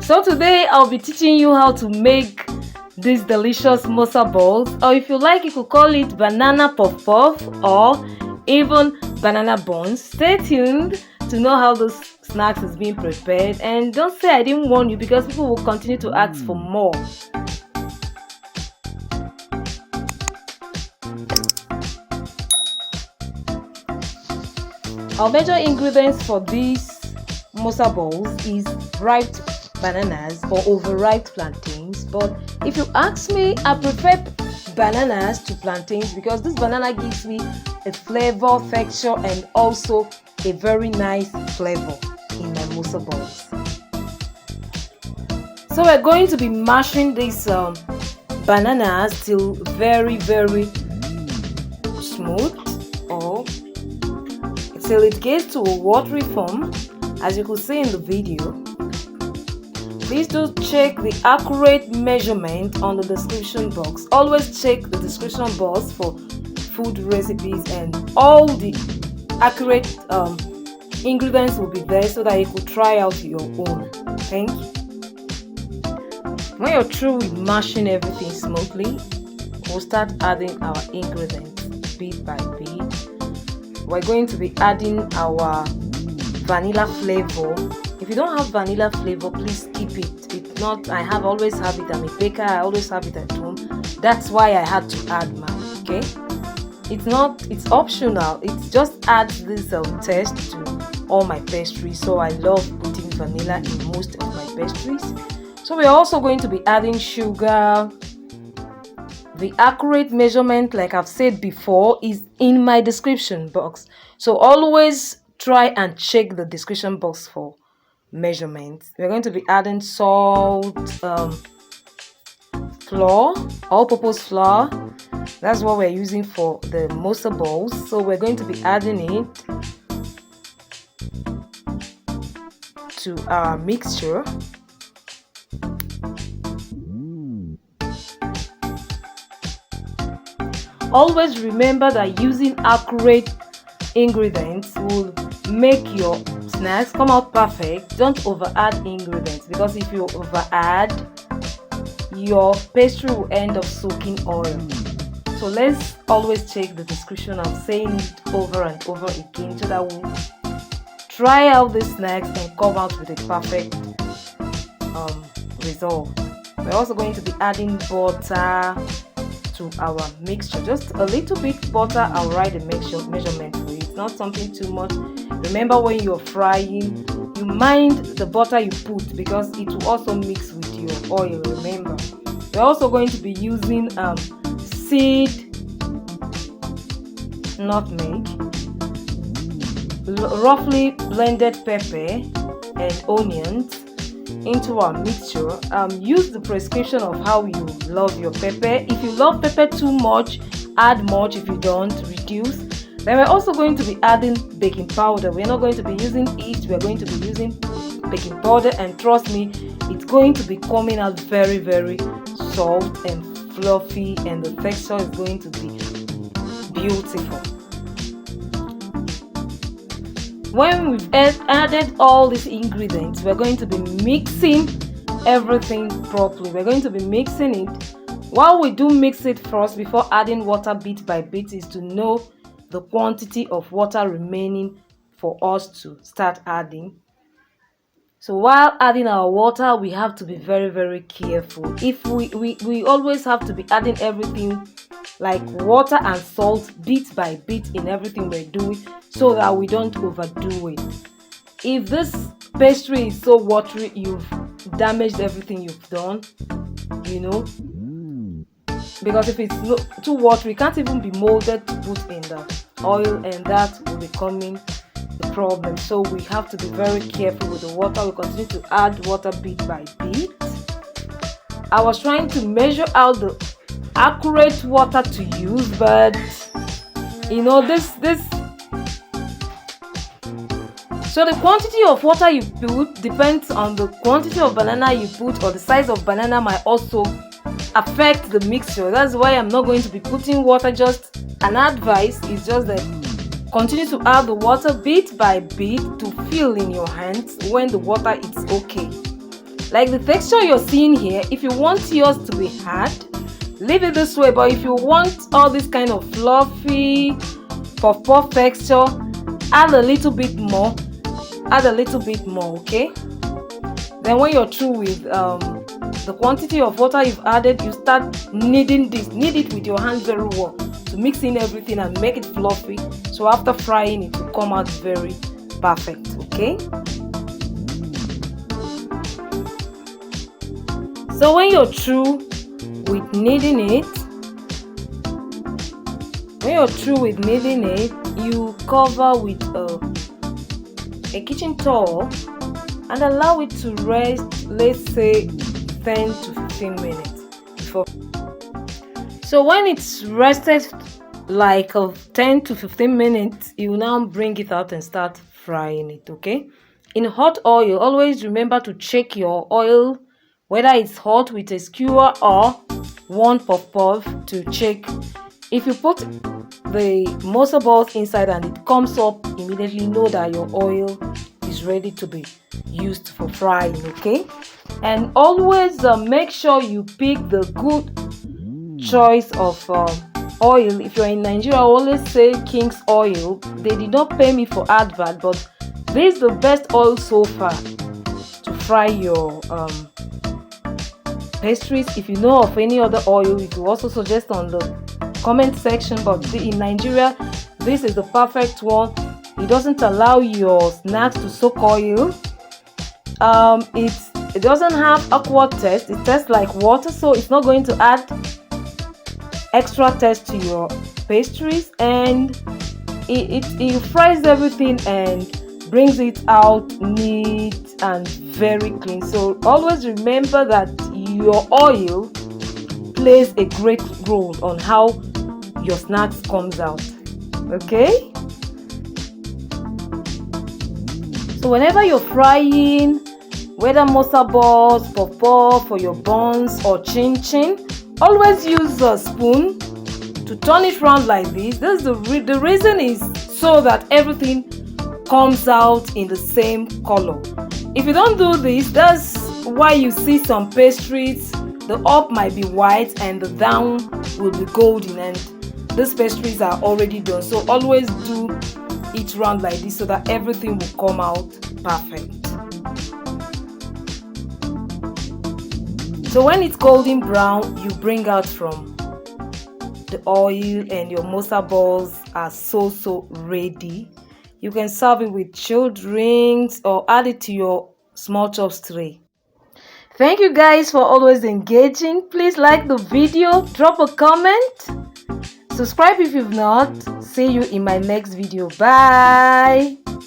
So today I'll be teaching you how to make these delicious Mosa Balls, or if you like you could call it banana puff puff or even banana buns. Stay tuned to know how those snacks is being prepared, and don't say I didn't warn you, because people will continue to ask for more. Our major ingredients for these Mosa Balls is ripe bananas or overripe plantains, but if you ask me, I prefer bananas to plantains because this banana gives me a flavor, texture, and also a very nice flavor in my Mosa Balls. So we're going to be mashing these bananas till very smooth, or till it gets to a watery form, as you could see in the video. Please do check the accurate measurement on the description box. Always check the description box for food recipes, and all the accurate ingredients will be there so that you could try out your own. Thank you. When you're through with mashing everything smoothly, we'll start adding our ingredients bit by bit. We're going to be adding our vanilla flavor. If you don't have vanilla flavor, please skip it. If not, I always have it. I'm a baker, I always have it at home. That's why I had to add mine. Okay, it's optional. It just adds this taste to all my pastries. So I love putting vanilla in most of my pastries. So we're also going to be adding sugar. The accurate measurement, like I've said before, is in my description box. So always try and check the description box for measurements. We're going to be adding salt, flour, all-purpose flour. That's what we're using for the Mosa Balls. So we're going to be adding it to our mixture. Always remember that using accurate ingredients will make your snacks come out perfect. Don't over add ingredients, because if you over add, your pastry will end up soaking oil. So let's always check the description. I'm saying it over and over again so that we'll try out the snacks and come out with a perfect result. We're also going to be adding butter to our mixture, just a little bit butter. I'll write the measurement for you. It's not something too much. Remember, when you're frying, you mind the butter you put, because it will also mix with your oil. Remember, we're also going to be using seed nutmeg, roughly blended pepper and onions into our mixture. Use the prescription of how you love your pepper. If you love pepper too much, add much. If you don't, reduce. Then we're also going to be adding baking powder. We're not going to be using it, we're going to be using baking powder, and trust me, it's going to be coming out very soft and fluffy, and the texture is going to be beautiful. When we've added all these ingredients, we're going to be mixing everything properly. We're going to be mixing it. While we do mix it first, before adding water bit by bit, is to know the quantity of water remaining for us to start adding. So while adding our water, we have to be very careful. If we always have to be adding everything like water and salt bit by bit in everything we're doing, so that we don't overdo it. If this pastry is so watery, you've damaged everything you've done, you know, because if it's too watery, it can't even be molded to put in the oil, and that will be becoming the problem. So we have to be very careful with the water. We continue to add water bit by bit. I was trying to measure out the accurate water to use, but you know, so the quantity of water you put depends on the quantity of banana you put, or the size of banana might also affect the mixture. That's why I'm not going to be putting water. Just an advice is just that continue to add the water bit by bit to feel in your hands when the water is okay. Like the texture you're seeing here, if you want yours to be hard, leave it this way. But if you want all this kind of fluffy puff texture, add a little bit more. Okay? Then when you're through with the quantity of water you've added, you start kneading this. Knead it with your hands very well to mix in everything and make it fluffy. So after frying, it will come out very perfect. Okay? So when you're through with kneading it, you cover with a kitchen towel and allow it to rest, let's say 10 to 15 minutes before. So when it's rested like 10 to 15 minutes, you now bring it out and start frying it. Okay? In hot oil, always remember to check your oil, whether it's hot with a skewer or one puff to check. If you put the Mosa Balls inside and it comes up immediately, know that your oil is ready to be used for frying. Okay? And always make sure you pick the good choice of oil. If you're in Nigeria, I always say King's oil. They did not pay me for advert, but this is the best oil so far to fry your pastries. If you know of any other oil, you can also suggest on the comment section. But in Nigeria, this is the perfect one. It doesn't allow your snacks to soak oil. It doesn't have aqua taste. It tastes like water, so it's not going to add extra taste to your pastries, and it fries everything and brings it out neat and very clean. So always remember that your oil plays a great role on how your snacks comes out. Okay? So whenever you're frying, whether Mosa Balls, puff for your buns or chin, always use a spoon to turn it around like this. The reason is so that everything comes out in the same color. If you don't do this, that's why you see some pastries, the up might be white and the down will be golden, and these pastries are already done. So always do it round like this so that everything will come out perfect. So when it's golden brown, you bring out from the oil and your Mosa Balls are so ready. You can serve it with chilled drinks or add it to your small chops tray. Thank you guys for always engaging. Please like the video, drop a comment, subscribe if you've not. See you in my next video. Bye.